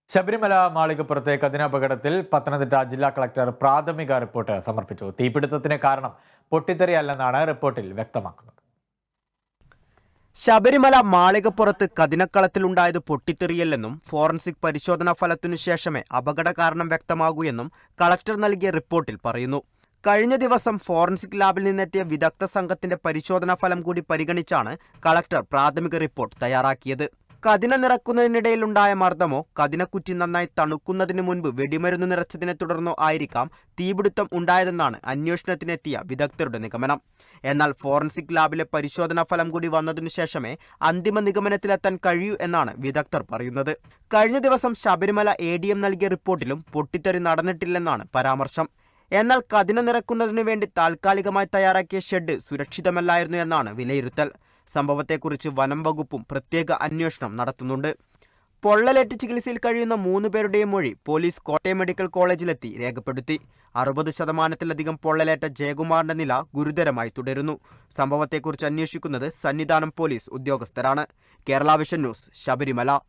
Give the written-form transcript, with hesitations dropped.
ശബരിമല മാളികപ്പുറത്തെ കതിനാപകടത്തിൽ പത്തനംതിട്ട ജില്ലാ കളക്ടർ പ്രാഥമിക റിപ്പോർട്ട് സമർപ്പിച്ചു. തീപിടുത്തത്തിന് കാരണം പൊട്ടിത്തെറിയല്ലെന്നാണ് റിപ്പോർട്ടിൽ വ്യക്തമാക്കുന്നത്. ശബരിമല മാളികപ്പുറത്ത് കതിനക്കളത്തിലുണ്ടായത് പൊട്ടിത്തെറിയല്ലെന്നും ഫോറൻസിക് പരിശോധനാ ഫലത്തിനു ശേഷമേ അപകട കാരണം വ്യക്തമാകൂ എന്നും കളക്ടർ നൽകിയ റിപ്പോർട്ടിൽ പറയുന്നു. കഴിഞ്ഞ ദിവസം ഫോറൻസിക് ലാബിൽ നിന്നെത്തിയ വിദഗ്ധ സംഘത്തിന്റെ പരിശോധനാ ഫലം കൂടി പരിഗണിച്ചാണ് കളക്ടർ പ്രാഥമിക റിപ്പോർട്ട് തയ്യാറാക്കിയത്. കതിന നിറക്കുന്നതിനിടയിലുണ്ടായ മർദ്ദമോ കതിനക്കുറ്റി നന്നായി തണുക്കുന്നതിന് മുൻപ് വെടിമരുന്ന് നിറച്ചതിനെ തുടർന്നോ ആയിരിക്കാം തീപിടുത്തം ഉണ്ടായതെന്നാണ് അന്വേഷണത്തിനെത്തിയ വിദഗ്ധരുടെ നിഗമനം. എന്നാൽ ഫോറൻസിക് ലാബിലെ പരിശോധനാ ഫലം കൂടി വന്നതിനു ശേഷമേ അന്തിമ നിഗമനത്തിലെത്താൻ കഴിയൂ എന്നാണ് വിദഗ്ധർ പറയുന്നത്. കഴിഞ്ഞ ദിവസം ശബരിമല ADM നൽകിയ റിപ്പോർട്ടിലും പൊട്ടിത്തെറി നടന്നിട്ടില്ലെന്നാണ് പരാമർശം. എന്നാൽ കതിന നിറക്കുന്നതിനു വേണ്ടി താൽക്കാലികമായി തയ്യാറാക്കിയ ഷെഡ് സുരക്ഷിതമല്ലായിരുന്നു എന്നാണ് വിലയിരുത്തൽ. സംഭവത്തെക്കുറിച്ച് വനം വകുപ്പും പ്രത്യേക അന്വേഷണം നടത്തുന്നുണ്ട്. പൊള്ളലേറ്റ് ചികിത്സയിൽ കഴിയുന്ന 3 പേരുടെയും മൊഴി പോലീസ് കോട്ടയം മെഡിക്കൽ കോളേജിലെത്തി രേഖപ്പെടുത്തി. 60% പൊള്ളലേറ്റ ജയകുമാറിന്റെ നില ഗുരുതരമായി തുടരുന്നു. സംഭവത്തെക്കുറിച്ച് അന്വേഷിക്കുന്നത് സന്നിധാനം പോലീസ് ഉദ്യോഗസ്ഥരാണ്. Kerala vision news, Sabarimala.